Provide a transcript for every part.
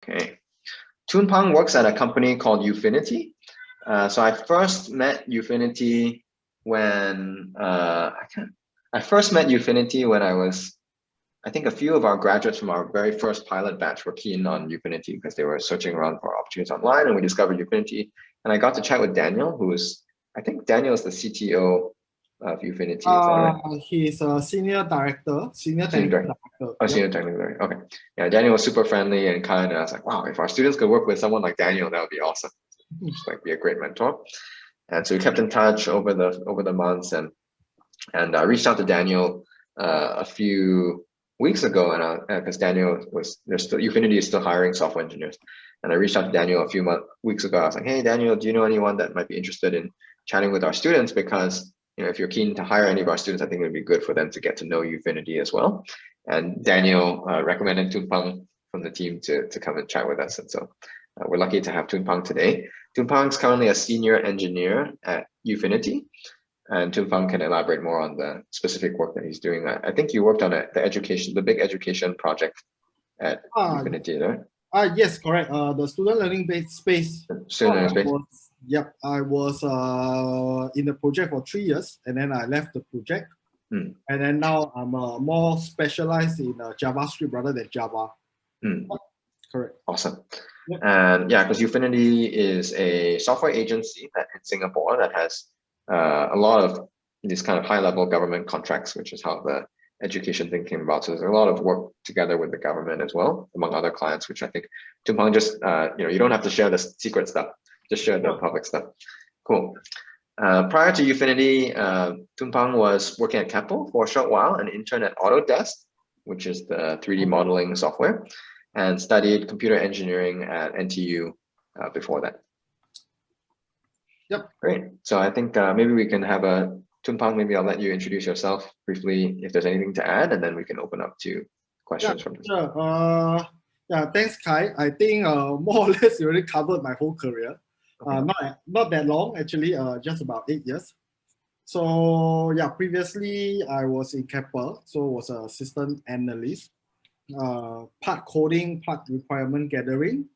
Okay. Toon Pang works at a company called Ufinity. So I first met Ufinity when I first met Ufinity when I think a few of our graduates from our very first pilot batch were keen on Ufinity because they were searching around for opportunities online, and we discovered Ufinity. And I got to chat with Daniel, I think Daniel is the CTO of Ufinity. Is that right? He's a senior director, senior technical director. Oh, senior technical director. Okay. Yeah, Daniel was super friendly and kind, and I was like, wow, if our students could work with someone like Daniel, that would be awesome. Just like be a great mentor. And so we kept in touch over the months, and I reached out to Daniel a few weeks ago, and because Daniel Ufinity is still hiring software engineers, and I reached out to Daniel a few weeks ago. I was like, hey Daniel, do you know anyone that might be interested in chatting with our students? Because if you're keen to hire any of our students, I think it would be good for them to get to know Ufinity as well. And Daniel recommended Toon Pang from the team to come and chat with us, and so we're lucky to have Toon Pang today. Toon Pang is currently a senior engineer at Ufinity. And Toon Pang can elaborate more on the specific work that he's doing. I think you worked on the big education project at Ufinity, right? Yes, correct. The student learning space. Student learning space. Yep, I was in the project for 3 years, and then I left the project. And then now I'm more specialized in JavaScript rather than Java. Correct. Awesome. Yep. And yeah, because Ufinity is a software agency in Singapore that has a lot of these kind of high-level government contracts, which is how the education thing came about. So there's a lot of work together with the government as well, among other clients, which I think Toon Pang just, you don't have to share the secret stuff, just share the public stuff. Cool. Prior to Ufinity, Toon Pang was working at Keppel for a short while, an intern at Autodesk, which is the 3D modeling software, and studied computer engineering at NTU before that. Yep. Great. So I think maybe we can have Toon Pang, maybe I'll let you introduce yourself briefly if there's anything to add, and then we can open up to questions from this. Sure. Yeah, thanks, Kai. I think more or less you already covered my whole career. Okay. Not that long, actually, just about 8 years. So yeah, previously I was in Keppel, so was a system analyst, part coding, part requirement gathering.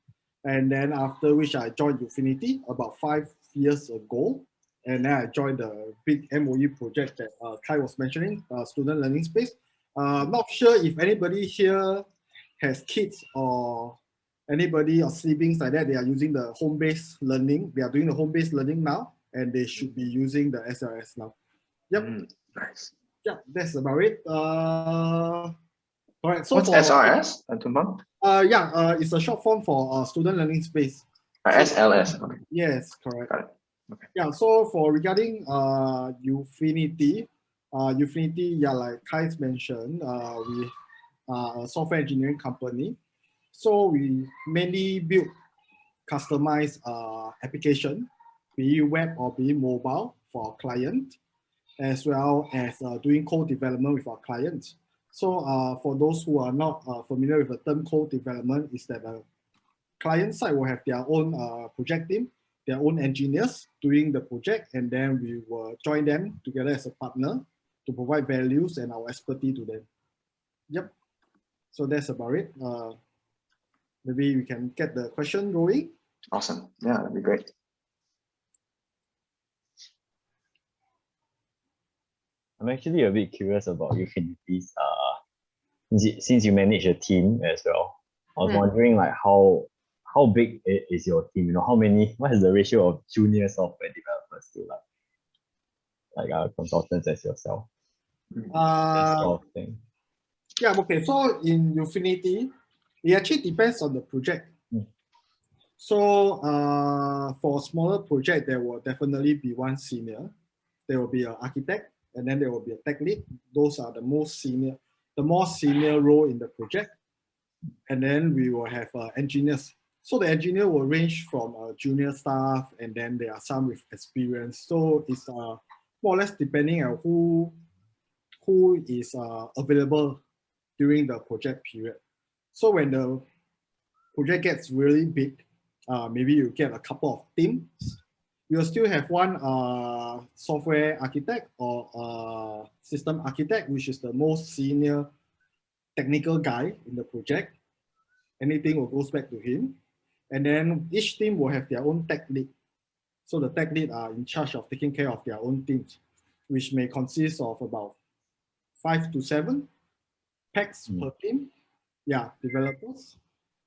And then after which I joined Ufinity about 5 years ago. And then I joined the big MOE project that Kai was mentioning, student learning space. Not sure if anybody here has kids or anybody or siblings like that. They are using the home-based learning. They are doing the home-based learning now, and they should be using the SLS now. Yep. Nice. Yeah, that's about it. Correct. So what's SRS? Yeah, it's a short form for student learning space. SLS. Okay. Yes, correct. Got it. Okay. Yeah. So for regarding Ufinity, yeah, like Kai's mentioned, we are a software engineering company. So we mainly build customized application, be it web or be it mobile for our client, as well as doing code development with our clients. So for those who are not familiar with the term code development, is that the client side will have their own project team, their own engineers doing the project, and then we will join them together as a partner to provide values and our expertise to them. Yep. So that's about it. Maybe we can get the question going. Awesome. Yeah, that'd be great. I'm actually a bit curious about Ufinity's, since you manage a team as well. I was wondering like how big is your team? What is the ratio of junior software developers to like consultants as yourself? That sort of thing. Yeah, okay. So in Ufinity, it actually depends on the project. So for a smaller project, there will definitely be one senior. There will be an architect, and then there will be a tech lead. Those are the more senior role in the project. And then we will have engineers. So the engineer will range from junior staff, and then there are some with experience. So it's more or less depending on who is available during the project period. So when the project gets really big, maybe you get a couple of teams. You'll still have one software architect or system architect, which is the most senior technical guy in the project. anything will goes back to him. And then each team will have their own tech lead. So the tech lead are in charge of taking care of their own teams, which may consist of about 5 to 7 packs per team. Yeah, developers.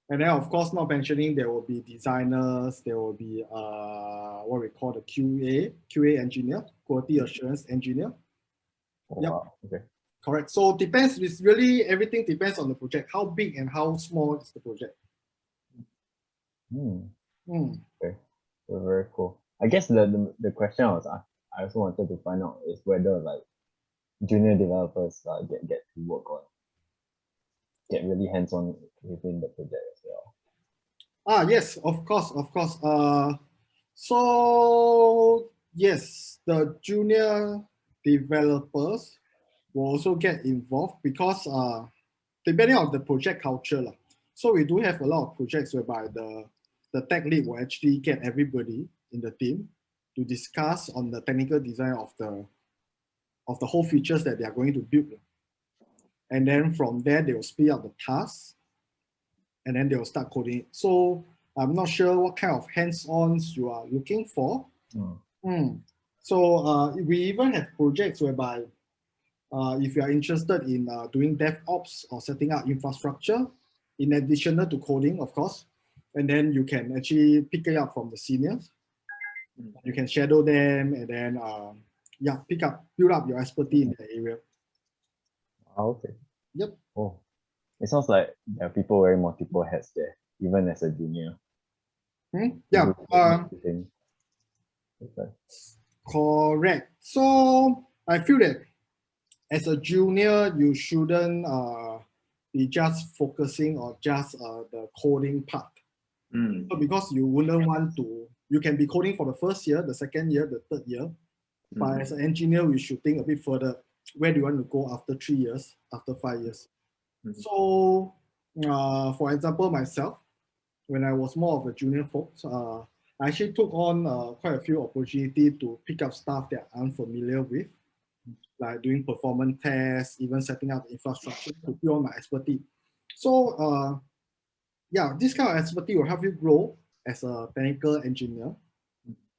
And then of course, not mentioning there will be designers, there will be what we call the QA engineer, quality assurance engineer. Oh, Yep. wow. Okay. Correct. So depends, it's really everything depends on the project, how big and how small is the project. Okay. So very cool. I guess the question I also wanted to find out is whether like junior developers get to work on, get really hands-on within the project as well. Yes, of course, of course. So yes, the junior developers will also get involved because depending on the project culture. So we do have a lot of projects whereby the tech lead will actually get everybody in the team to discuss on the technical design of the whole features that they are going to build. And then from there, they will split up the tasks and then they will start coding. So I'm not sure what kind of hands-ons you are looking for. So we even have projects whereby if you are interested in doing DevOps or setting up infrastructure, in addition to coding, of course, and then you can actually pick it up from the seniors. You can shadow them and then build up your expertise in that area. Okay. Yep. Oh, it sounds like there are people wearing multiple hats there, even as a junior. Yeah. Okay. Correct. So I feel that as a junior, you shouldn't be just focusing on just the coding part. So because you wouldn't want to, you can be coding for the first year, the second year, the third year. But as an engineer, we should think a bit further. Where do you want to go after 3 years, after 5 years? So, for example, myself, when I was more of a junior folks, I actually took on quite a few opportunities to pick up stuff that I'm unfamiliar with, like doing performance tests, even setting up infrastructure to build my expertise. So, this kind of expertise will help you grow as a technical engineer.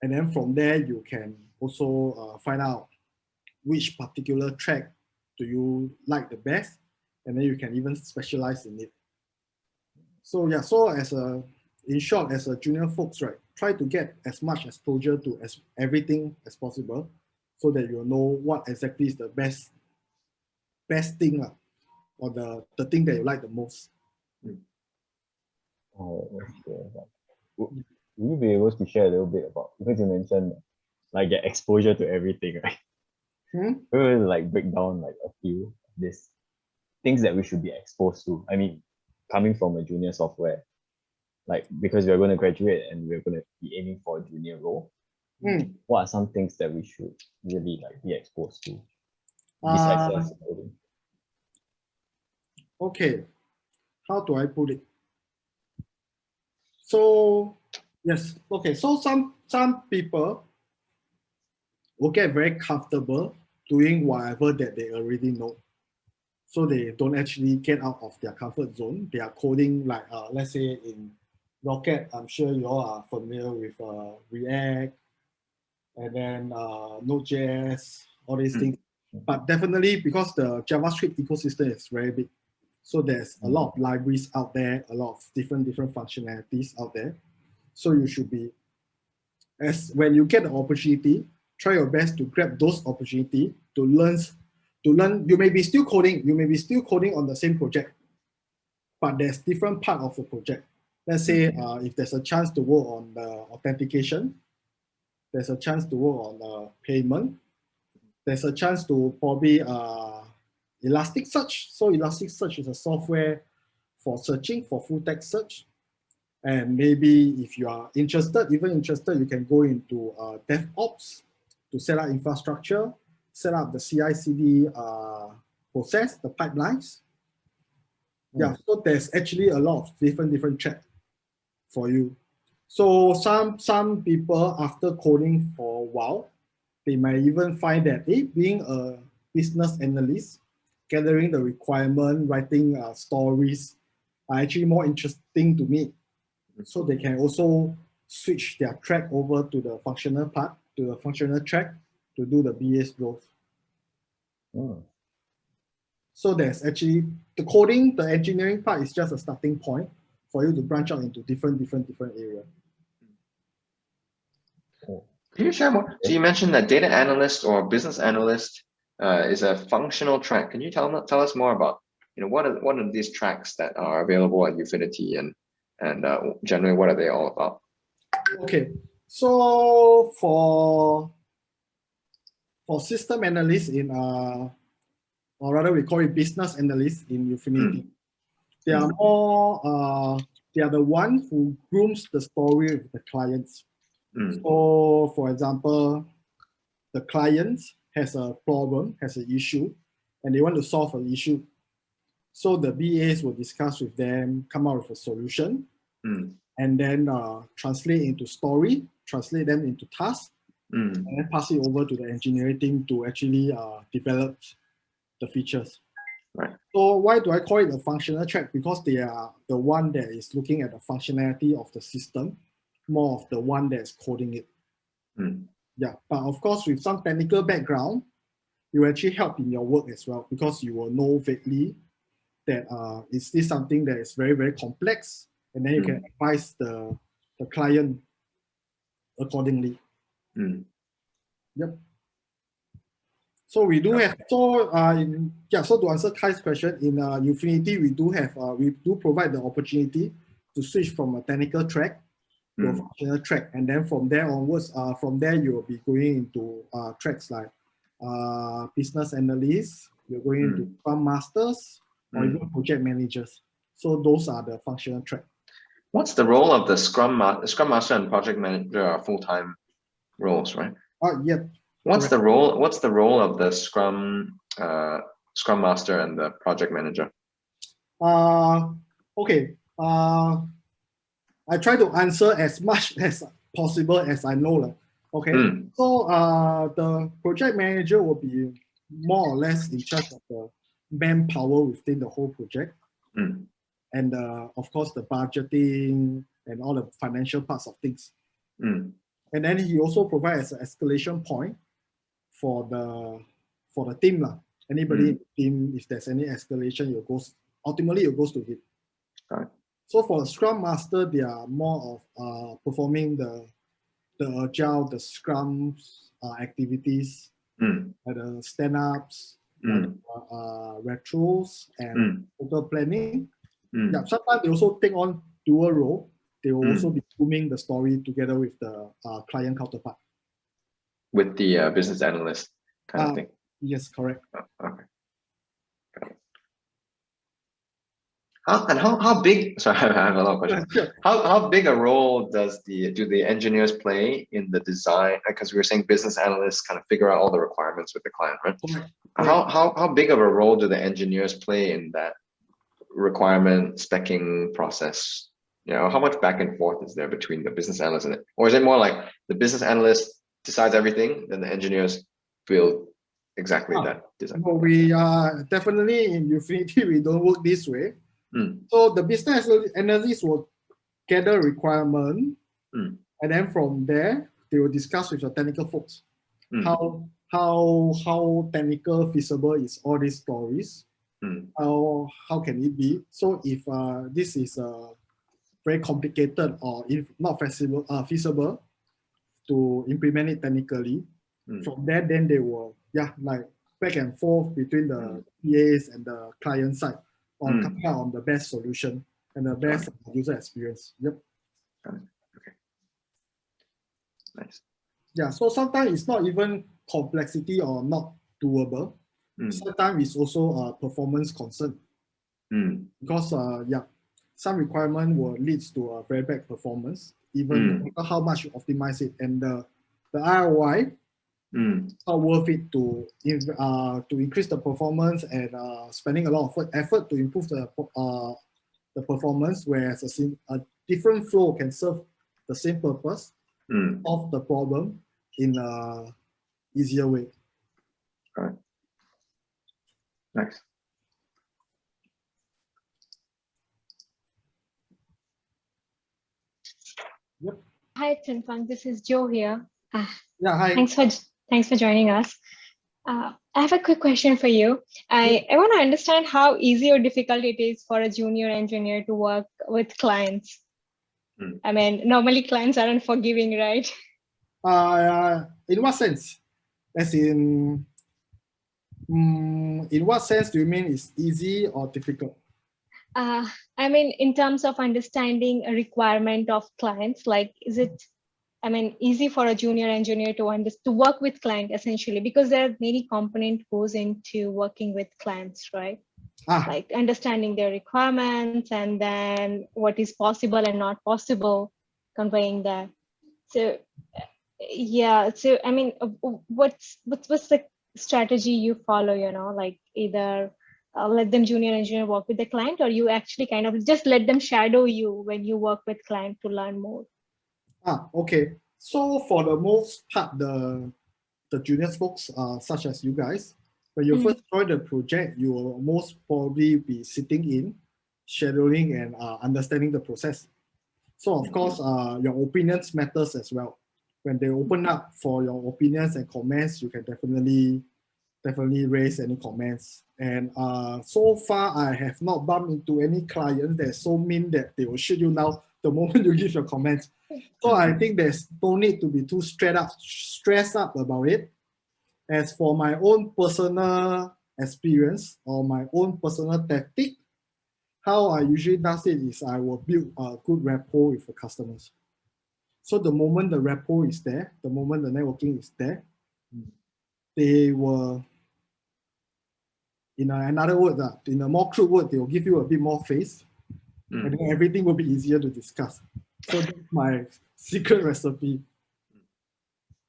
And then from there, you can also find out which particular track do you like the best, and then you can even specialize in it. So yeah, so in short, as a junior folks, right, try to get as much exposure to everything as possible, so that you'll know what exactly is the best thing, or the thing that you like the most. Oh, that's good. Will you be able to share a little bit about, because you mentioned like get exposure to everything, right? We will like break down like a few of these things that we should be exposed to. I mean, coming from a junior software, like because we're going to graduate and we're going to be aiming for a junior role. What are some things that we should really like be exposed to besides just coding? Okay, how do I put it? So yes, okay. So some people will get very comfortable doing whatever that they already know. So they don't actually get out of their comfort zone. They are coding like, let's say in Rocket, I'm sure you all are familiar with React, and then Node.js, all these things. But definitely because the JavaScript ecosystem is very big. So there's a lot of libraries out there, a lot of different functionalities out there. So you should be, when you get the opportunity, try your best to grab those opportunities to learn. You may be still coding on the same project, but there's different part of the project. Let's say if there's a chance to work on the authentication, there's a chance to work on the payment, there's a chance to probably Elasticsearch. So Elasticsearch is a software for searching, for full text search. And maybe if you are interested, you can go into DevOps to set up infrastructure, set up the CI/CD process, the pipelines. Yeah, so there's actually a lot of different tracks for you. So some people, after coding for a while, they might even find that being a business analyst, gathering the requirement, writing stories, are actually more interesting to me. So they can also switch their track over to the functional part, to the functional track, to do the BA's growth. Mm. So there's actually the coding, the engineering part is just a starting point for you to branch out into different areas. Can you share more? So you mentioned that data analyst or business analyst is a functional track. Can you tell us more about, what are these tracks that are available at Ufinity, and generally what are they all about? Okay, so for system analyst in or rather we call it business analyst in Ufinity, they are more they are the one who grooms the story with the clients. So for example, the client has a problem, has an issue, and they want to solve an issue. So the BAs will discuss with them, come up with a solution, and then translate into story, translate them into tasks, and then pass it over to the engineering team to actually develop the features. Right. So why do I call it a functional track? Because they are the one that is looking at the functionality of the system, more of the one that's coding it. Yeah, but of course with some technical background, you actually help in your work as well, because you will know vaguely that is this something that is very, very complex, and then you can advise the client accordingly. Yep. So we do have, so to answer Kai's question, in Ufinity we do provide the opportunity to switch from a technical track to a functional track, and then from there onwards, from there you will be going into tracks like business analysts, you're going into Scrum masters, or even project managers. So those are the functional track. What's the role of the Scrum Master and project manager are full-time roles, right? Yep. What's the role of the Scrum Master and the project manager? Okay. I try to answer as much as possible as I know. Okay. So the project manager will be more or less in charge of the manpower within the whole project. And of course the budgeting and all the financial parts of things. And then he also provides an escalation point for the team. Anybody in the team, if there's any escalation, ultimately it goes to him. Right. So for Scrum Master, they are more of performing the agile, the Scrum activities, the stand-ups, retros, and total planning. Yeah, sometimes they also take on dual role. They will also be grooming the story together with the client counterpart. With the business analyst kind of thing. Yes, correct. Okay. How big? Sorry, I have a lot of questions. Sure. How big a role do the engineers play in the design? Because we were saying business analysts kind of figure out all the requirements with the client, right? Correct. How big of a role do the engineers play in that requirement specking process? How much back and forth is there between the business analyst and it? Or is it more like the business analyst decides everything, then the engineers build exactly that design? No, we definitely in Ufinity we don't work this way. So the business analyst will gather requirement, and then from there they will discuss with the technical folks how technical feasible is all these stories. How can it be? So if this is very complicated or if not feasible to implement it technically, from there then they will like back and forth between the PAs and the client side on coming out on the best solution and the best user experience. Yep. Okay. Nice. Yeah. So sometimes it's not even complexity or not doable. Sometimes it's also a performance concern. Because some requirement will lead to a very bad performance, even no matter how much you optimize it, and the ROI not worth it to increase the performance and spending a lot of effort to improve the performance, whereas a different flow can serve the same purpose of the problem in a easier way. All right. Nice. Yep. Hi, Toon Pang. This is Joe here. Yeah, hi. Thanks for joining us. I have a quick question for you. I want to understand how easy or difficult it is for a junior engineer to work with clients. I mean, normally clients aren't forgiving, right? In what sense? As in what sense do you mean it's easy or difficult? I mean, in terms of understanding a requirement of clients, like, is it, I mean, easy for a junior engineer to work with client essentially, because there are many component goes into working with clients, right? Like understanding their requirements and then what is possible and not possible, conveying that. So yeah, so I mean, what's the strategy you follow, you know, like either let them junior engineer work with the client, or you actually kind of just let them shadow you when you work with client to learn more? Okay. So for the most part, the junior folks, such as you guys, when you first join the project, you will most probably be sitting in, shadowing and understanding the process. So of course, your opinions matters as well. When they open up for your opinions and comments, you can definitely raise any comments. And so far, I have not bumped into any client that's so mean that they will shoot you down the moment you give your comments. So I think there's no need to be too stressed up about it. As for my own personal experience or my own personal tactic, how I usually does it is I will build a good rapport with the customers. So the moment the rapport is there, the moment the networking is there, they will, in another word, in a more crude word, they will give you a bit more face, and then everything will be easier to discuss. So that's my secret recipe.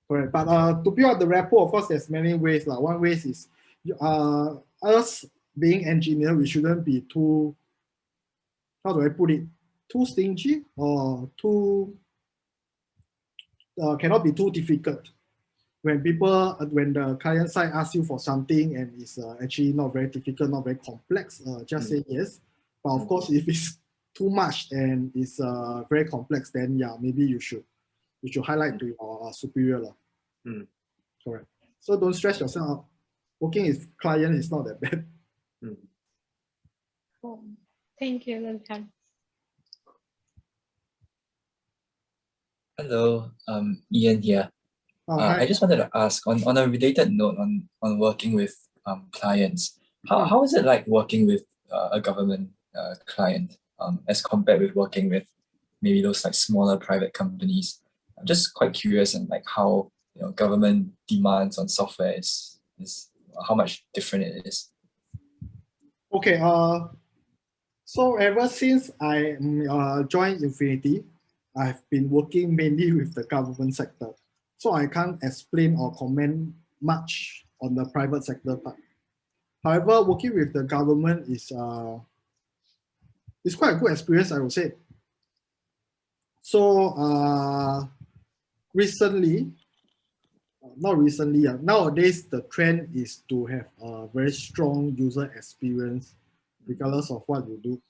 Correct. But to build up the rapport, of course, there's many ways. One way is us being engineer, we shouldn't be too, how do I put it, too stingy or too, cannot be too difficult. When the client side asks you for something and it's actually not very difficult, not very complex, just say yes. But of course, if it's too much and it's very complex, then yeah, maybe you should highlight to your superior. Correct. So don't stress yourself out. Working with client is not that bad. Thank you, Lilhan. Hello, Ian here. I just wanted to ask on a related note on working with clients. How is it like working with a government client as compared with working with maybe those like smaller private companies? I'm just quite curious and like how government demands on software is how much different it is. Okay. So ever since I joined Ufinity, I've been working mainly with the government sector. So I can't explain or comment much on the private sector part. However, working with the government is it's quite a good experience, I would say. So nowadays the trend is to have a very strong user experience regardless of what you do.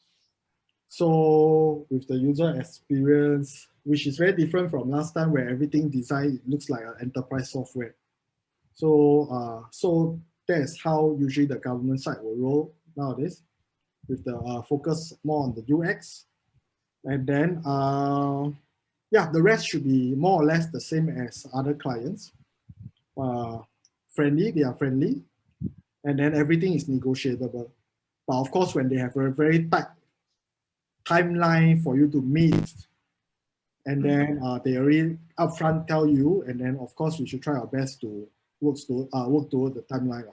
So with the user experience, which is very different from last time where everything design looks like an enterprise software. So so that's how usually the government side will roll nowadays, with the focus more on the UX. And then yeah, the rest should be more or less the same as other clients. They are friendly, and then everything is negotiable. But of course, when they have a very tight timeline for you to meet, and then they already upfront tell you, and then of course we should try our best to work toward the timeline.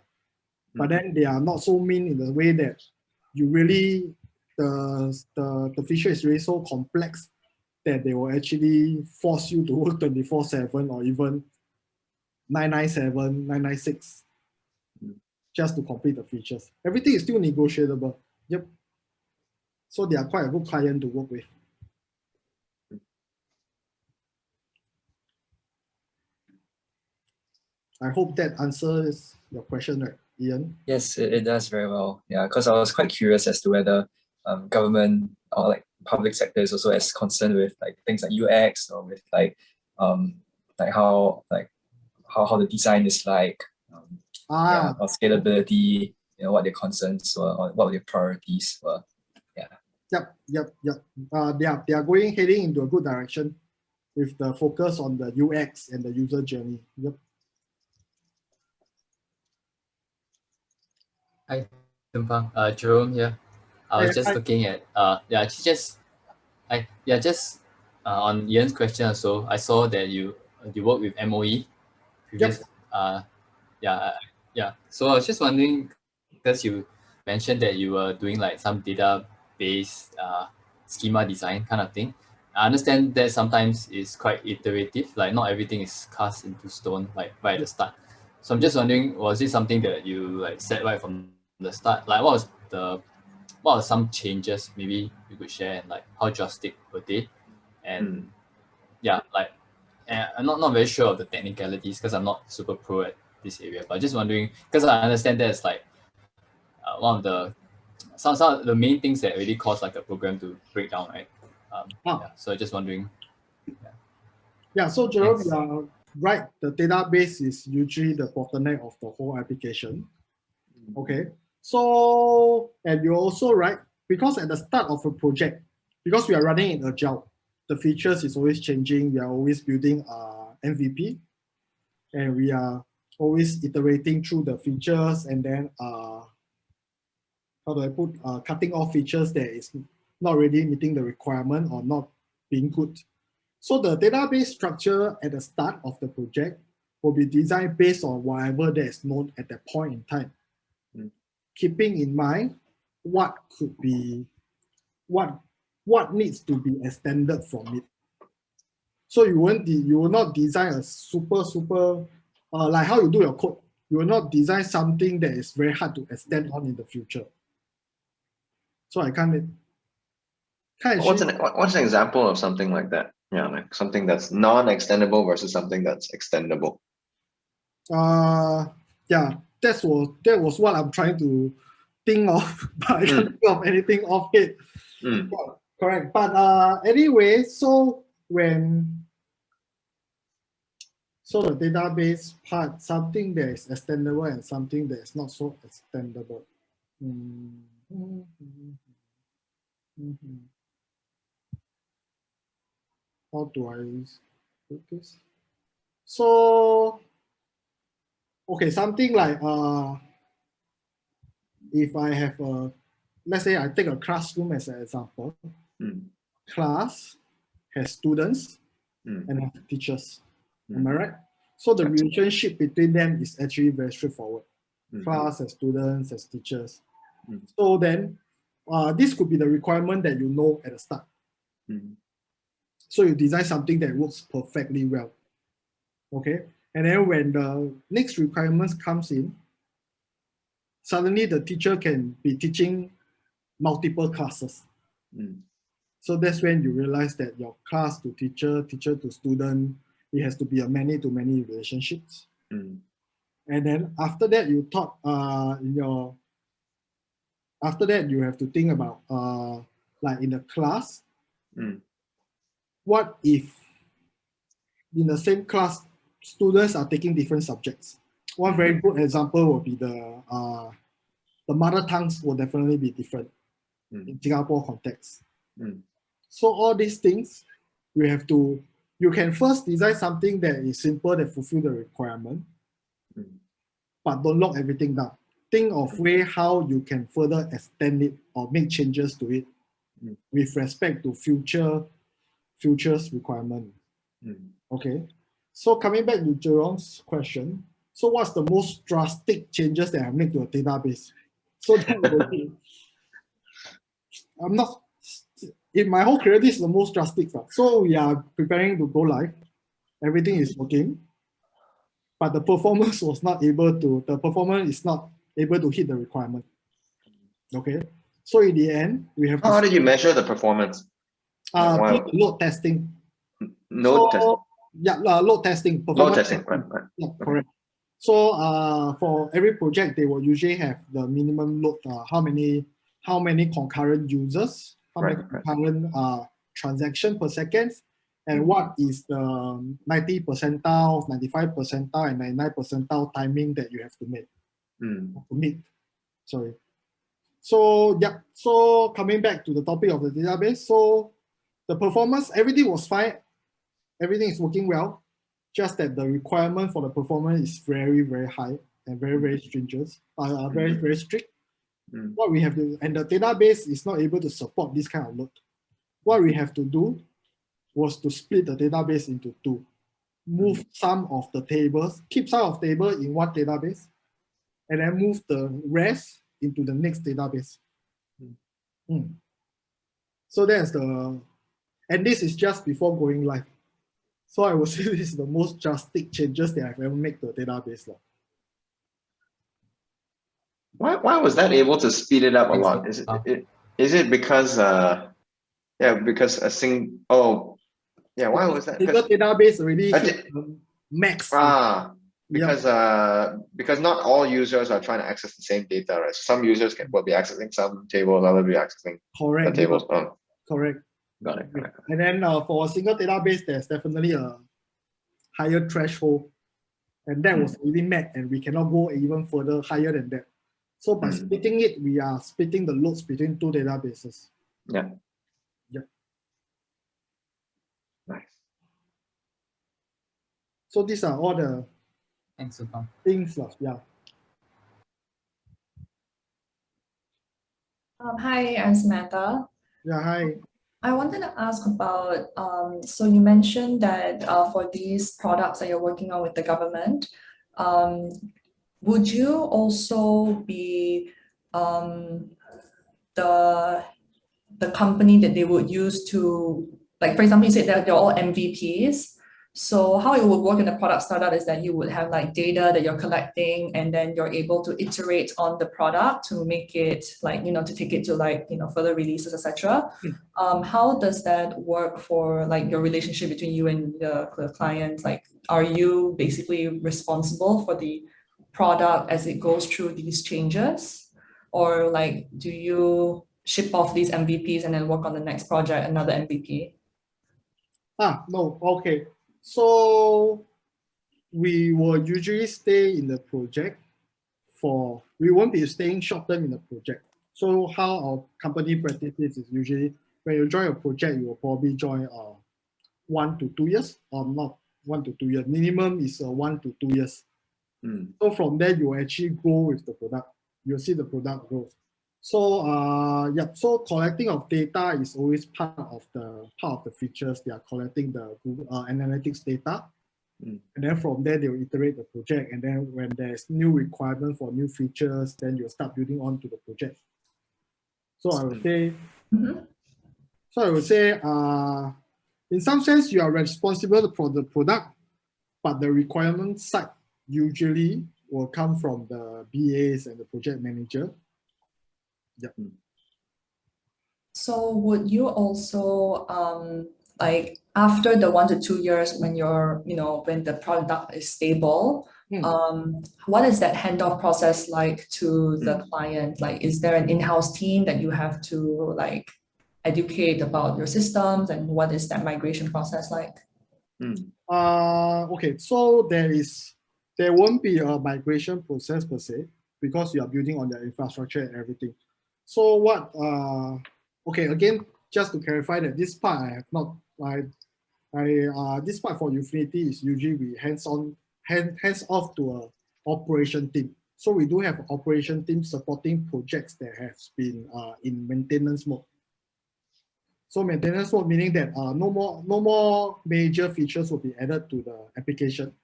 But then they are not so mean in the way that you really the feature is really so complex that they will actually force you to work 24/7 or even 997, 996 just to complete the features. Everything is still negotiable. Yep. So they are quite a good client to work with. I hope that answers your question, right, Ian? Yes, it does very well. Yeah, because I was quite curious as to whether government or like public sector is also as concerned with like things like UX or with how the design is like, or scalability, what their concerns were, or what their priorities were. Yep. They are heading into a good direction with the focus on the UX and the user journey. Yep. Hi, Tumpang. Jerome here. I was just looking at on Ian's question also. I saw that you work with MOE previous. So I was just wondering, because you mentioned that you were doing like some database schema design kind of thing. I understand that sometimes it's quite iterative, like not everything is cast into stone like right at the start. So I'm just wondering, was it something that you like set right from the start? Like what are some changes maybe you could share, and like how drastic were they? And I'm not very sure of the technicalities because I'm not super pro at this area, but just wondering, because I understand that's like one of the some of the main things that really cause like a program to break down, right? So just wondering. So Jerome, you are right. The database is usually the bottleneck of the whole application. Okay. So, and you're also right, because at the start of a project, because we are running in Agile, the features is always changing. We are always building MVP, and we are always iterating through the features, and then cutting off features that is not really meeting the requirement or not being good. So the database structure at the start of the project will be designed based on whatever that is known at that point in time, keeping in mind what could be what needs to be extended from it. So you will not design a super like how you do your code. You will not design something that is very hard to extend on in the future. So I can't. What's an example of something like that? Yeah, like something that's non-extendable versus something that's extendable. That was what I'm trying to think of, but I can't think of anything off it. Correct. But anyway, so the database part, something that is extendable and something that is not so extendable. How do I put this? So, okay, something like if I have let's say I take a classroom as an example. Class has students and has teachers. Am I right? So the relationship between them is actually very straightforward. Class has students, has teachers. So then this could be the requirement that you know at the start. So you design something that works perfectly well. Okay. And then when the next requirements comes in, suddenly the teacher can be teaching multiple classes. So that's when you realize that your class to teacher, teacher to student, it has to be a many-to-many relationships. And then after that, you thought after that you have to think about like in the class, what if in the same class students are taking different subjects? One very good example will be the mother tongues will definitely be different in Singapore context. So all these things, you can first design something that is simple, that fulfill the requirement, but don't lock everything down. Think of how you can further extend it or make changes to it with respect to future's requirement. Okay. So coming back to Jerome's question, so what's the most drastic changes that I made to a database? So that will be, I'm not, in my whole career, this is the most drastic. So we are preparing to go live. Everything is working, but the performance is not able to hit the requirement. Okay. So in the end, we have How did you measure the performance? Load testing. Load testing. Yeah, load testing. Load testing, right. Yeah, correct. So for every project, they will usually have the minimum load, how many concurrent users how many concurrent transaction per second, and what is the 90 percentile, 95 percentile, and 99 percentile timing that you have to make. To meet. Sorry. So yeah, so coming back to the topic of the database, so the performance, everything was fine, everything is working well, just that the requirement for the performance is very, very high and very, very stringent, very, very strict. What we have to, and the database is not able to support this kind of load. What we have to do was to split the database into two, move some of the tables, keep some of the table in one database, and then move the rest into the next database. So that's the, and this is just before going live. So I would say this is the most drastic changes that I've ever made to the database. Why was that able to speed it up a lot? Is it because because why was that? Single database already hit max. Because not all users are trying to access the same data, right? Some users will be accessing some tables, others will be accessing the tables. Correct. Got it. And then for a single database, there's definitely a higher threshold, and that was really met, and we cannot go even further higher than that. So by splitting it, we are splitting the loads between two databases. Yeah. Nice. So these are all the things. Yeah. Hi, I'm Samantha. Yeah, hi. I wanted to ask about, so you mentioned that for these products that you're working on with the government, would you also be the company that they would use to, like, for example, you said that they're all MVPs. So how it would work in the product startup is that you would have like data that you're collecting, and then you're able to iterate on the product to make it like, to take it to like, further releases, etc. How does that work for like your relationship between you and the client? Like, are you basically responsible for the product as it goes through these changes? Or like, do you ship off these MVPs and then work on the next project, another MVP? No, okay. So we will usually stay in the project we won't be staying short term in the project. So how our company practices is usually when you join a project, you will probably join 1 to 2 years, or not 1 to 2 years. Minimum is 1 to 2 years. So from there, you actually grow with the product. You'll see the product growth. So so collecting of data is always part of the features. They are collecting the Google analytics data, and then from there they will iterate the project. And then when there's new requirement for new features, then you'll start building on to the project. So I would say, in some sense, you are responsible for the product, but the requirement side usually will come from the BAs and the project manager. Yeah. So would you also like after the 1 to 2 years when you're when the product is stable, what is that handoff process like to the client? Like, is there an in-house team that you have to like educate about your systems, and what is that migration process like? Okay, so there won't be a migration process per se, because you are building on the infrastructure and everything. So what, okay, again, just to clarify that this part I have not, this part for Ufinity is usually we hands off to a operation team. So we do have an operation team supporting projects that have been in maintenance mode. So maintenance mode meaning that no more major features will be added to the application.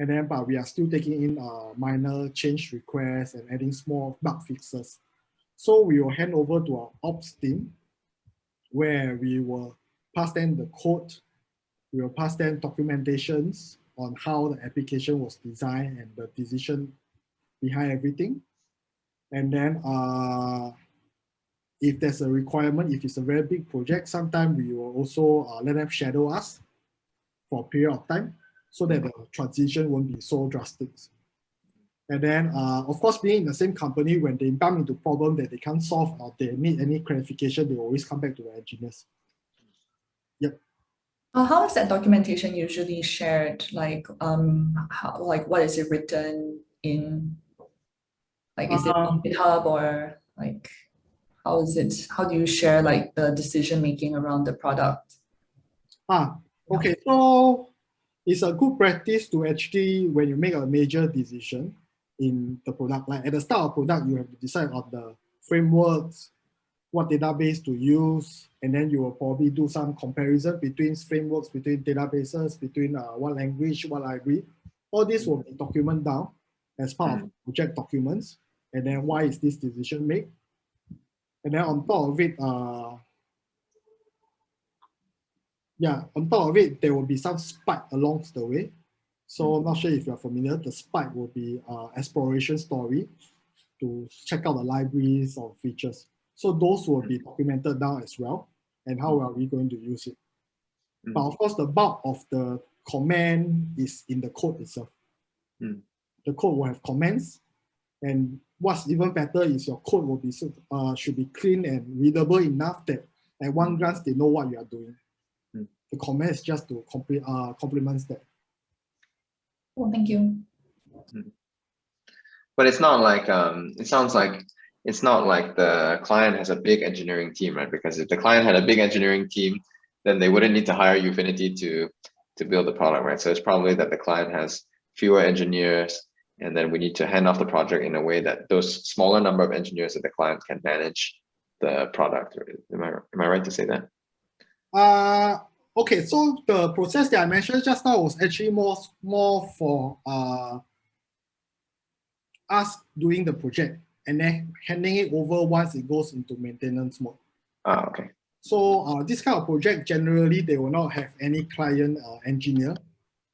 And then, but we are still taking in minor change requests and adding small bug fixes. So we will hand over to our ops team, where we will pass them the code, we will pass them documentations on how the application was designed and the decision behind everything. And then if there's a requirement, if it's a very big project, sometimes we will also let them shadow us for a period of time, so that the transition won't be so drastic. And then, of course, being in the same company, when they bump into problem that they can't solve or they need any clarification, they always come back to the engineers. Yep. How is that documentation usually shared? Like, what is it written in? Like, is it on GitHub or like, how is it? How do you share like the decision making around the product? Okay. So it's a good practice to actually, when you make a major decision in the product, like at the start of product, you have to decide on the frameworks, what database to use, and then you will probably do some comparison between frameworks, between databases, between what language, what library. All this will be documented down as part of project documents, and then why is this decision made? And then on top of it, on top of it, there will be some spike along the way. So I'm not sure if you're familiar, the spike will be exploration story to check out the libraries or features. So those will be documented down as well, and how are we going to use it. But of course, the bulk of the command is in the code itself. The code will have comments, and what's even better is your code will be should be clean and readable enough that at one glance they know what you are doing. The comment is just to complement that. Well, thank you. But it's not like it sounds like it's not like the client has a big engineering team, right? Because if the client had a big engineering team, then they wouldn't need to hire Ufinity to build the product, right? So it's probably that the client has fewer engineers, and then we need to hand off the project in a way that those smaller number of engineers that the client can manage the product. Am I right to say that? Okay, so the process that I mentioned just now was actually more for us doing the project and then handing it over once it goes into maintenance mode. Okay. So this kind of project, generally, they will not have any client engineer.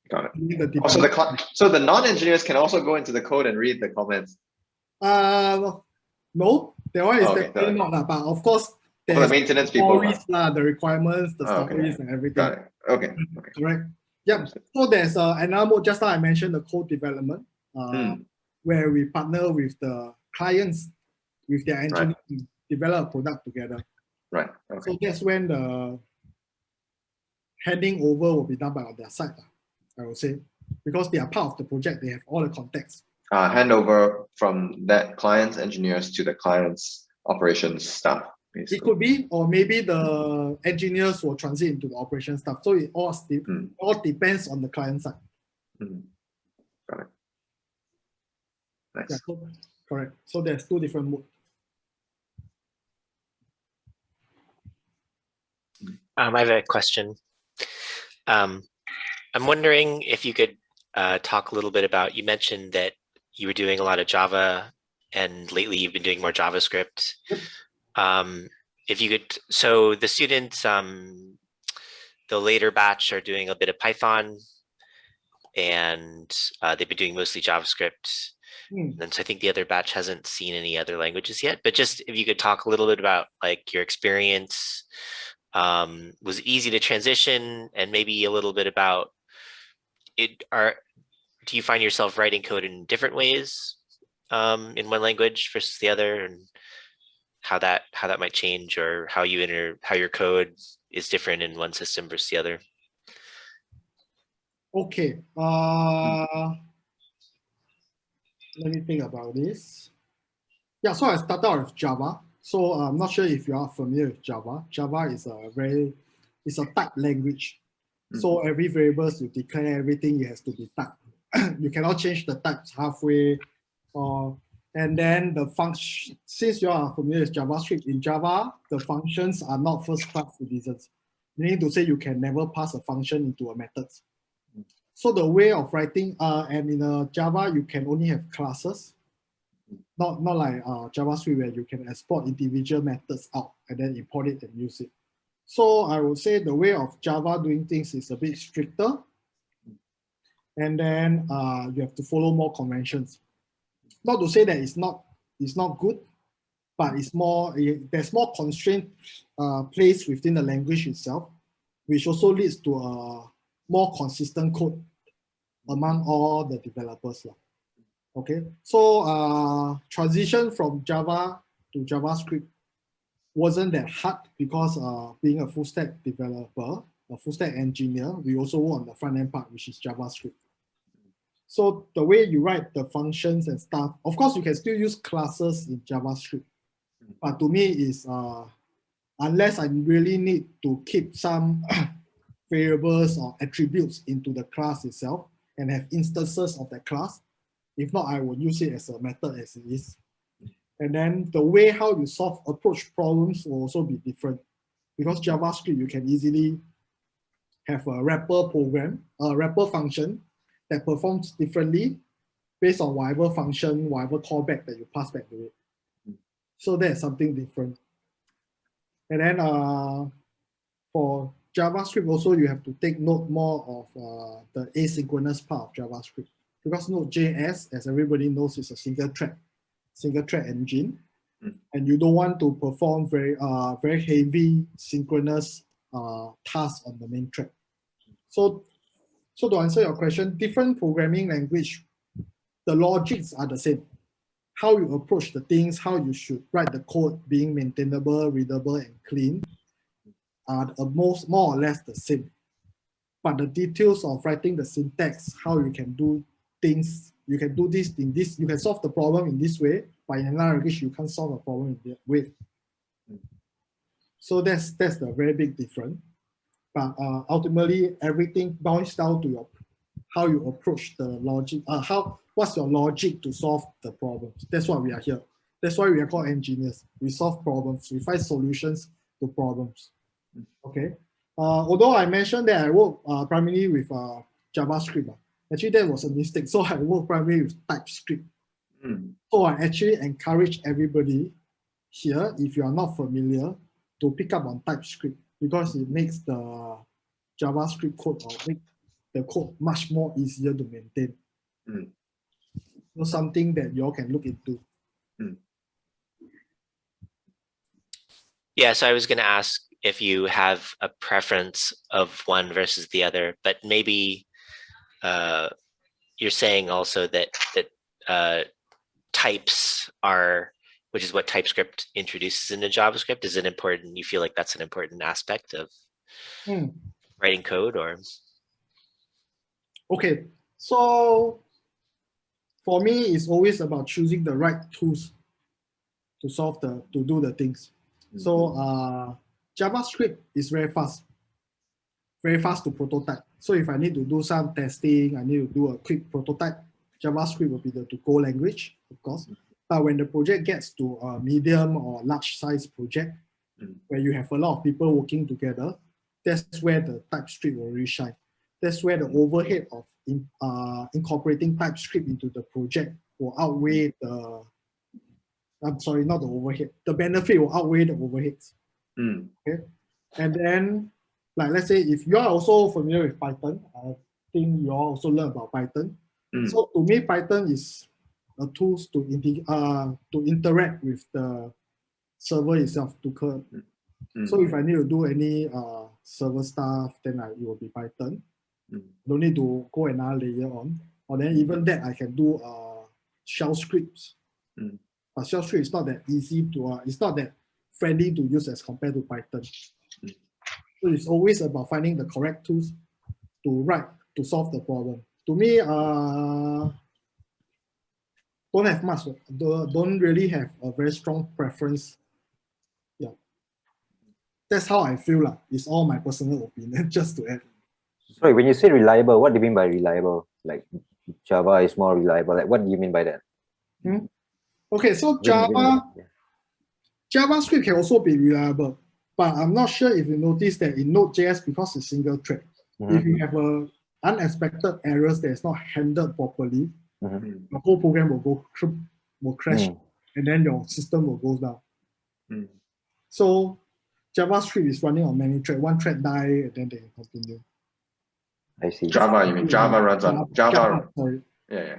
Got it. Also, so the non-engineers can also go into the code and read the comments? No, that one is definitely not. But of course, the maintenance people, the requirements, the stories, and everything. Got it. Okay. Correct. Yep. So there's another mode. Just now I mentioned the code development, where we partner with the clients, with their engineers, to develop a product together. Right. Okay. So that's when the handing over will be done by their side, I would say, because they are part of the project. They have all the context. Handover from that client's engineers to the client's operations staff. Basically. It could be, or maybe the engineers will transit into the operation stuff. So it all depends on the client side. Got it. Nice. Yeah, so, correct. So there's two different modes. I have a question. I'm wondering if you could talk a little bit about, you mentioned that you were doing a lot of Java and lately you've been doing more JavaScript. If you could, so the students, the later batch are doing a bit of Python and they've been doing mostly JavaScript. And so I think the other batch hasn't seen any other languages yet, but just if you could talk a little bit about like your experience, was it easy to transition, and maybe a little bit about it. Do you find yourself writing code in different ways in one language versus the other, and how that might change, or how your code is different in one system versus the other? Okay. Let me think about this. Yeah, so I started out with Java. So I'm not sure if you are familiar with Java. Java is a typed language. So every variables you declare, everything it has to be typed. You cannot change the types halfway. And then the function, since you are familiar with JavaScript, in Java, the functions are not first-class citizens. Meaning to say you can never pass a function into a method. So the way of writing, and in Java, you can only have classes. Not like JavaScript, where you can export individual methods out and then import it and use it. So I would say the way of Java doing things is a bit stricter. And then you have to follow more conventions. Not to say that it's not good, but it's more, there's more constraint placed within the language itself, which also leads to a more consistent code among all the developers. Okay, so transition from Java to JavaScript wasn't that hard because being a full stack developer, a full stack engineer, we also work on the front end part, which is JavaScript. So the way you write the functions and stuff, of course, you can still use classes in JavaScript. But to me, is unless I really need to keep some variables or attributes into the class itself and have instances of that class. If not, I would use it as a method as it is. And then the way how you approach problems will also be different. Because JavaScript, you can easily have a wrapper program, a wrapper function that performs differently based on whatever function, whatever callback that you pass back to it. So that's something different. And then for JavaScript also, you have to take note more of the asynchronous part of JavaScript. Because Node.js, as everybody knows, is a single thread engine. And you don't want to perform very heavy synchronous tasks on the main thread. So to answer your question, different programming language, the logics are the same. How you approach the things, how you should write the code being maintainable, readable, and clean are more or less the same. But the details of writing the syntax, how you can do things, you can do this in this, you can solve the problem in this way, but in another language, you can't solve a problem in that way. So that's the very big difference. But ultimately, everything boils down to how you approach the logic, what's your logic to solve the problems. That's why we are here. That's why we are called engineers. We solve problems, we find solutions to problems. Okay. Although I mentioned that I work primarily with JavaScript, actually that was a mistake. So I work primarily with TypeScript. So I actually encourage everybody here, if you are not familiar, to pick up on TypeScript because it makes the JavaScript code or make the code much more easier to maintain. So something that you all can look into. Yeah, so I was going to ask if you have a preference of one versus the other, but maybe you're saying also that types are, which is what TypeScript introduces into JavaScript, is it important? You feel like that's an important aspect of writing code, or? Okay, so for me, it's always about choosing the right tools to do the things. So JavaScript is very fast to prototype. So if I need to do some testing, I need to do a quick prototype, JavaScript will be the to-go language, of course. But when the project gets to a medium or large size project, where you have a lot of people working together, that's where the TypeScript will really shine. That's where the overhead of incorporating TypeScript into the project will outweigh the, I'm sorry, not the overhead. The benefit will outweigh the overheads. Okay, and then, like let's say, if you are also familiar with Python, I think you all also learn about Python. So to me, Python is a tool to interact with the server itself to code. So if I need to do any server stuff, then it will be Python. Don't need to go another layer on. Or then even that I can do shell scripts. But shell script is not that easy to, it's not that friendly to use as compared to Python. So it's always about finding the correct tools to write, to solve the problem. To me, don't have much, don't really have a very strong preference. Yeah. That's how I feel like. It's all my personal opinion, just to add. Sorry, when you say reliable, what do you mean by reliable? Like Java is more reliable. Like what do you mean by that? Okay, so JavaScript can also be reliable, but I'm not sure if you notice that in Node.js, because it's single thread, if you have unexpected errors that is not handled properly, the whole program will crash, and then your system will go down. So JavaScript is running on many threads. One thread die, and then they continue. I see. Java, you mean Java runs on Java? Sorry. Yeah.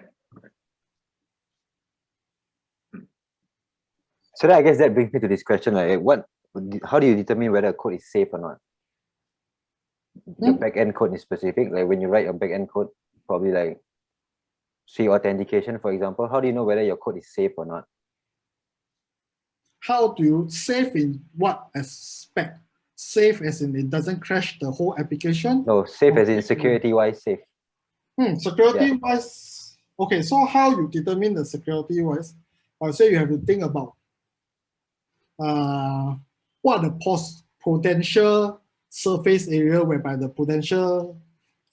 So then I guess that brings me to this question: like, how do you determine whether a code is safe or not? Your backend code is specific. Like when you write your backend code, probably like say authentication, for example, how do you know whether your code is safe or not? How do you save in what aspect? Safe as in it doesn't crash the whole application? No, safe Or as in safe security-wise safe. Security wise, okay, so how you determine the security wise? I would say you have to think about what are the potential surface area whereby the potential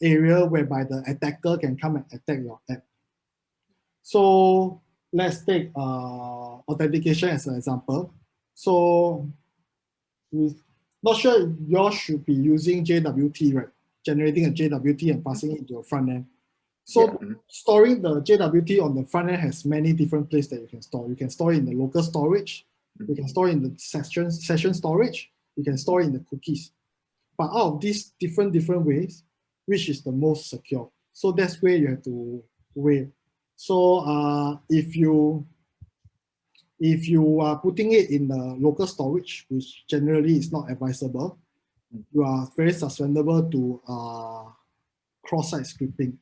area whereby the attacker can come and attack your app. So let's take authentication as an example. So not sure if you all should be using JWT, right? Generating a JWT and passing it to a front end. So storing the JWT on the front end has many different places that you can store. You can store it in the local storage. You can store it in the session storage. You can store it in the cookies. But out of these different ways, which is the most secure? So that's where you have to weigh. So if you are putting it in the local storage, which generally is not advisable, you are very susceptible to cross-site scripting.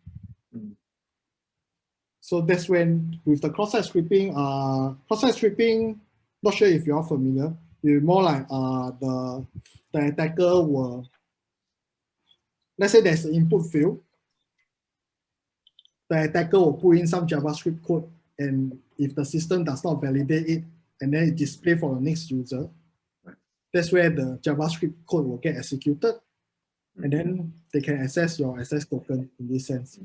So that's when, with the cross-site scripting, not sure if you are familiar, you're more like the attacker will, let's say there's an input field, the attacker will put in some JavaScript code, and if the system does not validate it, and then it display for the next user, that's where the JavaScript code will get executed, and then they can access your access token in this sense.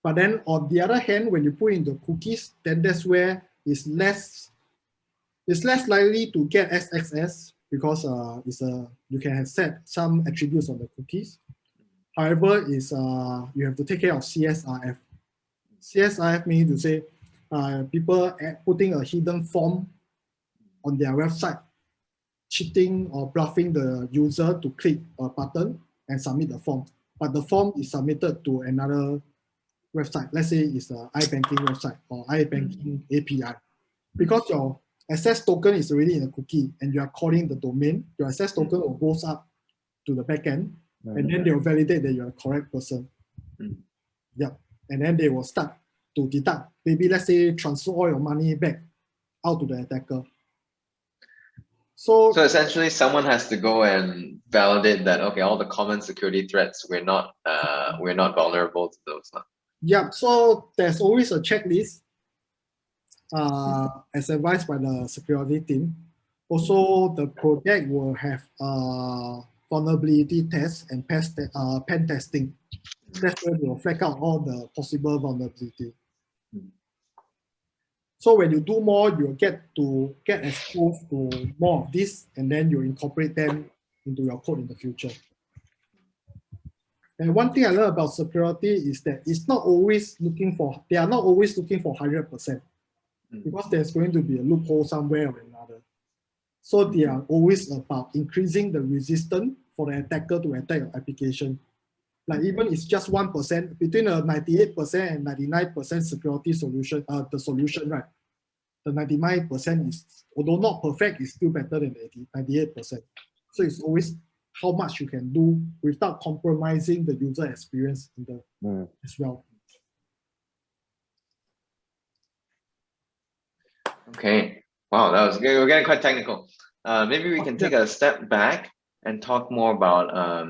But then on the other hand, when you put in the cookies, then that's where it's less likely to get SXS because you can have set some attributes on the cookies. However, you have to take care of CSRF. CSRF means to say people putting a hidden form on their website, cheating or bluffing the user to click a button and submit the form. But the form is submitted to another website. Let's say it's an iBanking website or iBanking API. Because your access token is already in a cookie and you are calling the domain, your access token will go up to the backend, and then they will validate that you're the correct person. Yeah, and then they will start to deduct. Maybe let's say transfer all your money back out to the attacker. So essentially, someone has to go and validate that, okay, all the common security threats, we're not vulnerable to those. Huh? Yeah, so there's always a checklist as advised by the security team. Also, the project will have vulnerability tests and pen testing. That's where they will flag out all the possible vulnerability. So when you do more, you'll get exposed to more of this, and then you incorporate them into your code in the future. And one thing I learned about security is that they are not always looking for 100%, because there's going to be a loophole somewhere or another. So they are always about increasing the resistance for the attacker to attack your application. Like even it's just 1%, between a 98% and 99% security solution, the solution, right? The 99% is, although not perfect, is still better than 98%. So it's always how much you can do without compromising the user experience in the, as well. Okay. Wow, that was good. We're getting quite technical. Maybe we can take a step back and talk more about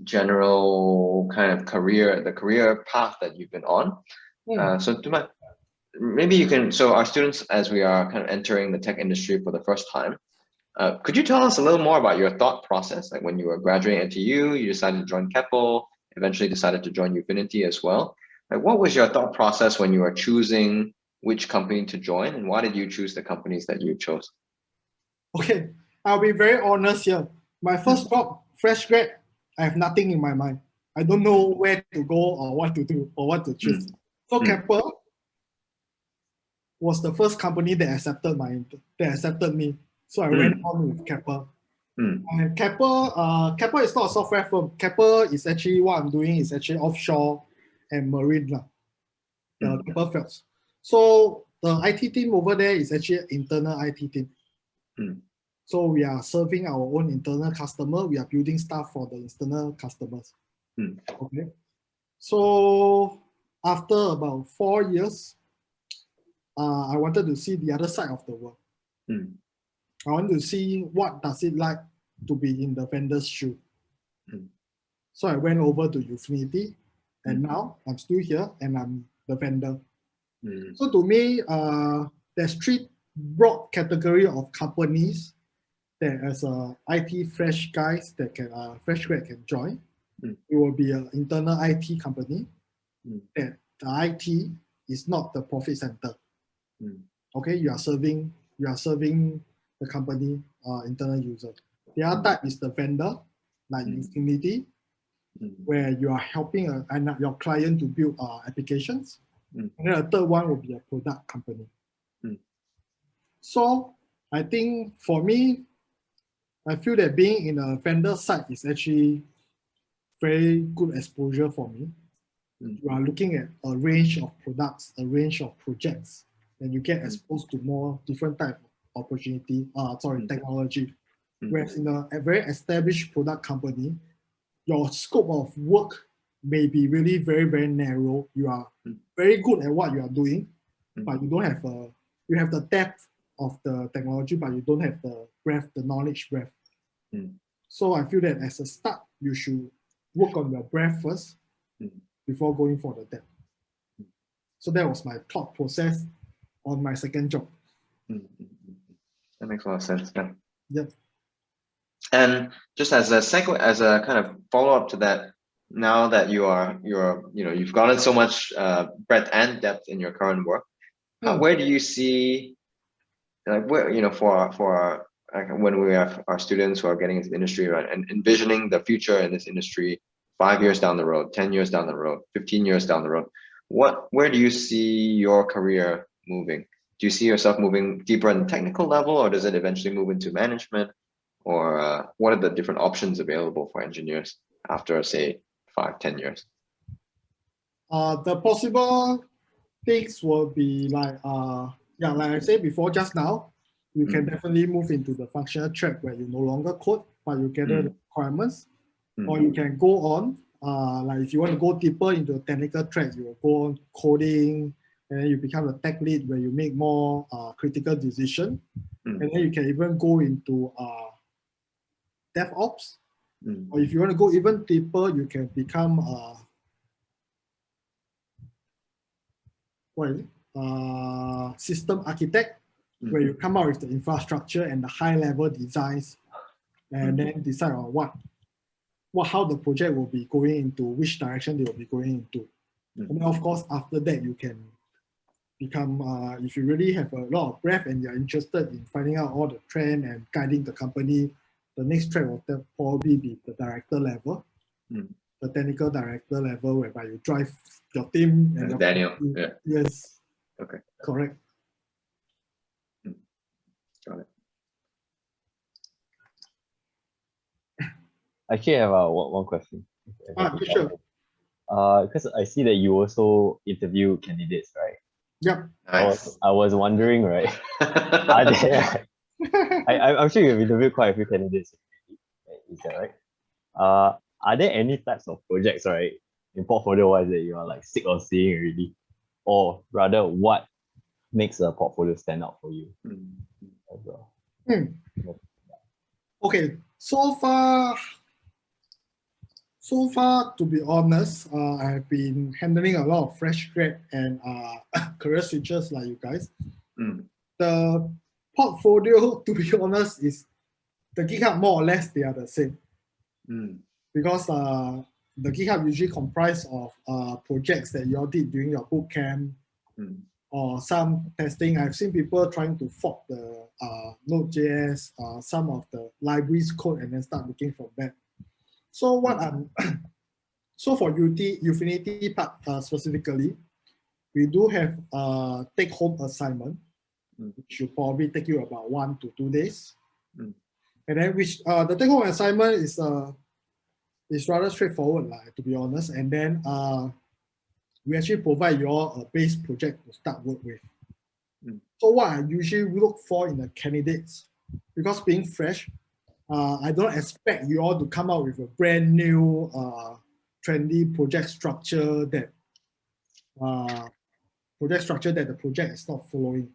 general kind of the career path that you've been on. So maybe you can, so our students, as we are kind of entering the tech industry for the first time, could you tell us a little more about your thought process? Like when you were graduating at NTU, you decided to join Keppel, eventually decided to join Ufinity as well. Like what was your thought process when you were choosing which company to join, and why did you choose the companies that you chose? Okay, I'll be very honest here. My first job, fresh grad, I have nothing in my mind. I don't know where to go or what to do or what to choose. So Keppel was the first company that accepted me. So I went on with Keppel. And Keppel is not a software firm. Keppel is actually, what I'm doing is actually offshore and marine, the Keppel FELS. So the IT team over there is actually an internal IT team. So we are serving our own internal customer. We are building stuff for the external customers. Okay. So after about 4 years, I wanted to see the other side of the world. Mm. I want to see what does it like to be in the vendor's shoe. Mm. So I went over to Ufinity, and now I'm still here and I'm the vendor. Mm. So to me, there's 3 broad category of companies that as a IT fresh guys that can fresh grad can join. Mm. It will be an internal IT company that the IT is not the profit center. Okay, you are serving the company internal user. The other type is the vendor, like Ufinity, where you are helping your client to build applications. And then the third one will be a product company. So I think for me, I feel that being in a vendor side is actually very good exposure for me. You are looking at a range of products, a range of projects, and you get exposed to more different type of opportunity, technology. Whereas in a very established product company, your scope of work may be really very, very narrow. You are very good at what you are doing, but you don't have you have the depth of the technology, but you don't have the breadth, the knowledge breadth. So I feel that as a start, you should work on your breadth first before going for the depth. So that was my thought process on my second job. That makes a lot of sense. Yeah. Yep. And just as a kind of follow up to that, now that you've gotten so much breadth and depth in your current work, where do you see, like, where for when we have our students who are getting into the industry, right, and envisioning the future in this industry 5 years down the road, 10 years down the road, 15 years down the road, where do you see your career moving? Do you see yourself moving deeper in the technical level, or does it eventually move into management? Or what are the different options available for engineers after, say, 5-10 years? The possible things will be like, like I said before just now, you can definitely move into the functional track where you no longer code, but you gather the requirements. Or you can go on, like if you want to go deeper into the technical track, you will go on coding, and then you become a tech lead where you make more critical decision. And then you can even go into DevOps. Or if you want to go even deeper, you can become system architect, where you come up with the infrastructure and the high level designs, and then decide on how the project will be going into, which direction they will be going into. And then of course, after that, you can become, if you really have a lot of breadth and you're interested in finding out all the trend and guiding the company, the next track will probably be the director level, the technical director level, whereby you drive your team. And Daniel, yeah. Yes. Okay. Correct. Got it. Actually, I have one question. Sure. Because I see that you also interview candidates, right? Yep. Nice. I was wondering, right? Are there, I'm sure you've interviewed quite a few candidates. Is that right? Are there any types of projects, right, in portfolio-wise that you are like sick of seeing already? Or rather, what makes a portfolio stand out for you as well? Okay, so far, to be honest, I've been handling a lot of fresh grad and career switchers like you guys. The portfolio, to be honest, is the GitHub more or less they are the same. Because the GitHub usually comprise of projects that you all did during your boot camp or some testing. I've seen people trying to fork the Node.js, some of the libraries code, and then start looking from that. So what so for Ufinity part specifically, we do have a take-home assignment, which should probably take you about 1 to 2 days. And then the take-home assignment is rather straightforward, to be honest. And then we actually provide you all a base project to start work with. So what I usually look for in the candidates, because being fresh, I don't expect you all to come out with a brand new trendy project structure that project structure that the project is not following.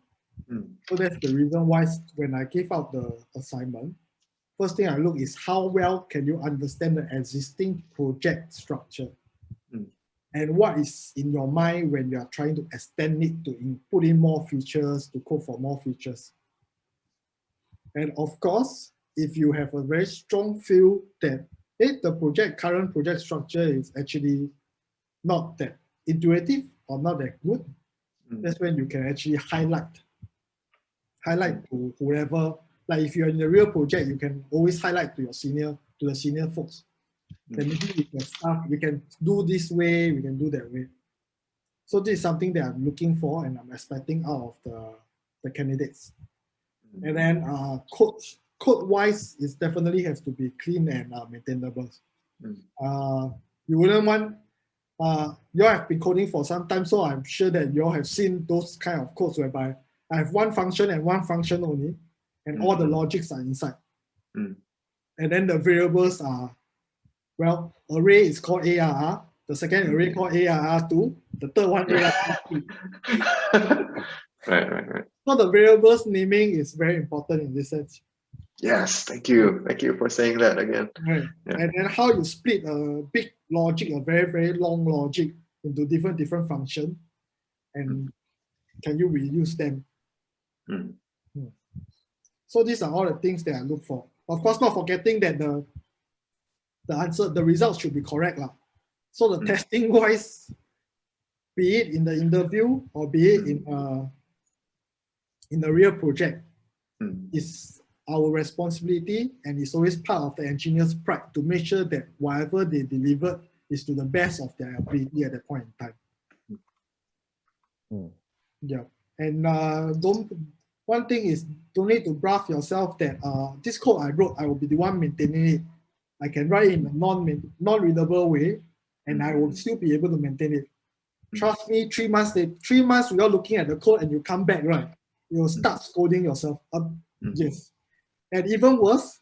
Mm. So that's the reason why when I give out the assignment, first thing I look is how well can you understand the existing project structure, and what is in your mind when you are trying to extend it to put in more features, to code for more features. And of course, if you have a very strong feel that the current project structure is actually not that intuitive or not that good, that's when you can actually highlight to whoever. Like if you're in a real project, you can always highlight to the senior folks. Then maybe we can do this way, we can do that way. So this is something that I'm looking for and I'm expecting out of the candidates. And then code-wise, it definitely has to be clean and maintainable. You wouldn't want, you all have been coding for some time, so I'm sure that you all have seen those kind of codes whereby I have one function and one function only, and all the logics are inside. And then the variables are, well, array is called ARR, the second array called ARR2, the third one ARR3. Right. So the variables naming is very important in this sense. Yes, thank you for saying that again. Right. Yeah. And then how you split a big logic, a very, very long logic into different functions, and can you reuse them? So these are all the things that I look for. Of course, not forgetting that the results should be correct. So the testing wise, be it in the interview or be it in the real project, is our responsibility, and it's always part of the engineer's pride to make sure that whatever they deliver is to the best of their ability at that point in time. Yeah, and one thing is, don't need to brush yourself that this code I wrote, I will be the one maintaining it. I can write in a non-readable way, and I will still be able to maintain it. Trust me, 3 months without looking at the code, and you come back, right? You'll start scolding yourself. Yes. And even worse,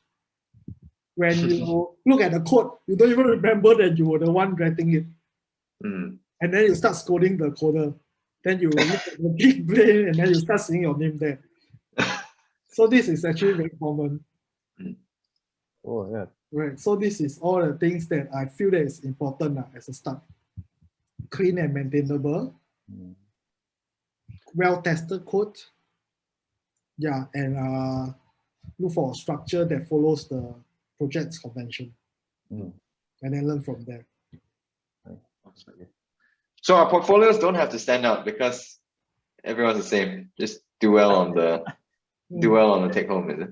when you look at the code, you don't even remember that you were the one writing it. And then you start scolding the coder. Then you look at the big brain, and then you start seeing your name there. So this is actually very common. Oh, yeah. Right. So this is all the things that I feel that is important as a start. Clean and maintainable. Well-tested code. Yeah, and look for a structure that follows the project's convention. And then learn from there. So our portfolios don't have to stand out because everyone's the same. Just do well on the take home, is it?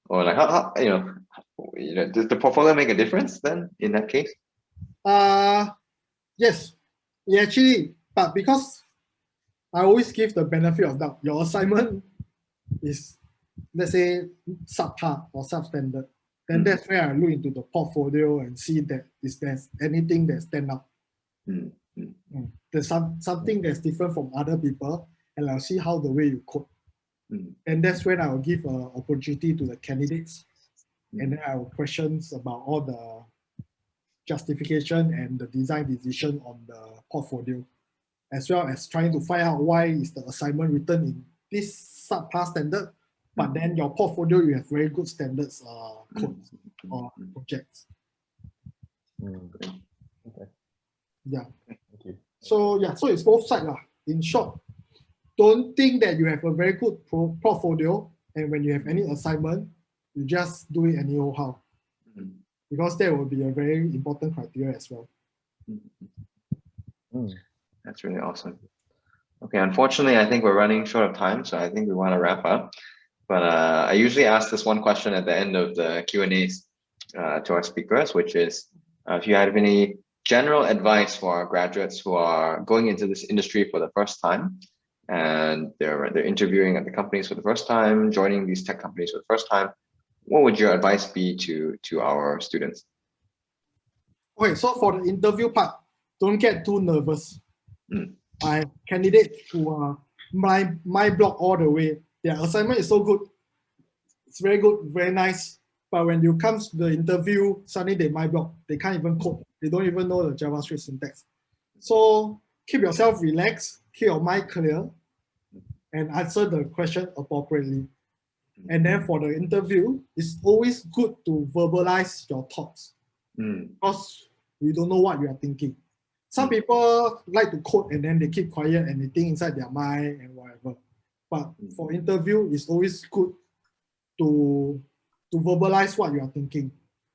Or like how does the portfolio make a difference then in that case? Yes, yeah, actually, but because I always give the benefit of doubt. Your assignment is, let's say, subpar or substandard. Then that's where I look into the portfolio and see that is there anything that stand out. There's something that's different from other people, and I'll see how the way you code. And that's when I'll give an opportunity to the candidates, and then I will questions about all the justification and the design decision on the portfolio, as well as trying to find out why is the assignment written in this subpar standard, but then your portfolio you have very good standards codes or projects. Okay. Yeah. Okay. So yeah, so it's both sides. In short, don't think that you have a very good portfolio, and when you have any assignment, you just do it anyhow. Because that will be a very important criteria as well. That's really awesome. Okay, unfortunately, I think we're running short of time, so I think we want to wrap up. But I usually ask this one question at the end of the Q&As to our speakers, which is if you have any general advice for our graduates who are going into this industry for the first time, and they're interviewing at the companies for the first time, joining these tech companies for the first time, what would your advice be to our students? Okay, so for the interview part, don't get too nervous. I have candidates who are my block all the way. Their assignment is so good. It's very good, very nice. But when you come to the interview, suddenly they my block. They can't even code. They don't even know the JavaScript syntax. So keep yourself relaxed, keep your mind clear, and answer the question appropriately. And then for the interview, it's always good to verbalize your thoughts because we don't know what you are thinking. Some people like to code and then they keep quiet and they think inside their mind and whatever. But for interview, it's always good to verbalize what you are thinking.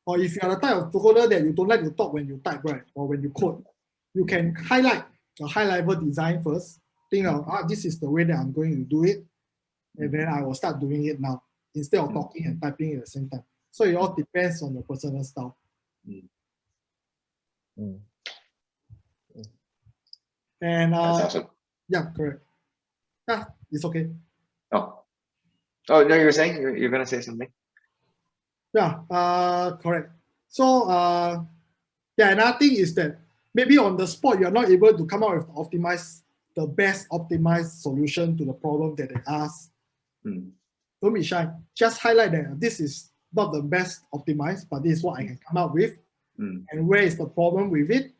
Or if you are the type of coder that you don't like to talk when you type, right, or when you code, you can highlight a high-level design first. Think of, this is the way that I'm going to do it, and then I will start doing it now instead of talking and typing at the same time. So it all depends on your personal style. And That's awesome. yeah, correct. Yeah, it's okay. Oh, no, you were saying you're gonna say something. Yeah, correct. So yeah, another thing is that maybe on the spot you're not able to come up with the best optimized solution to the problem that they ask. Don't be shy. Just highlight that this is not the best optimized, but this is what I can come up with, and where is the problem with it,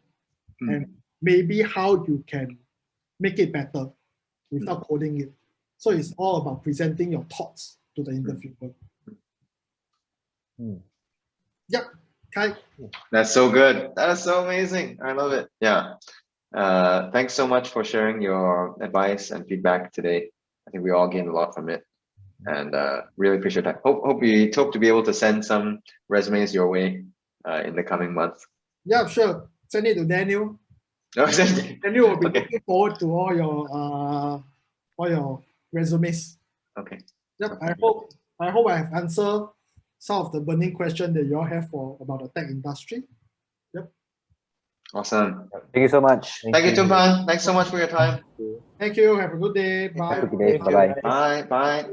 and maybe how you can make it better without coding it. So it's all about presenting your thoughts to the interviewer. Yep, Kai. That's so good. That is so amazing. I love it. Yeah. Thanks so much for sharing your advice and feedback today. I think we all gained a lot from it, and really appreciate that. Hope to be able to send some resumes your way in the coming month. Yeah, sure. Send it to Daniel. Daniel will be looking forward to all your resumes. Okay. Yep. I hope I have answered some of the burning questions that you all have about the tech industry. Yep. Awesome. Thank you so much. Thank you, Toon Pang. Thanks so much for your time. Thank you. Have a good day. Bye. Have a good day. Bye-bye. Bye. Bye.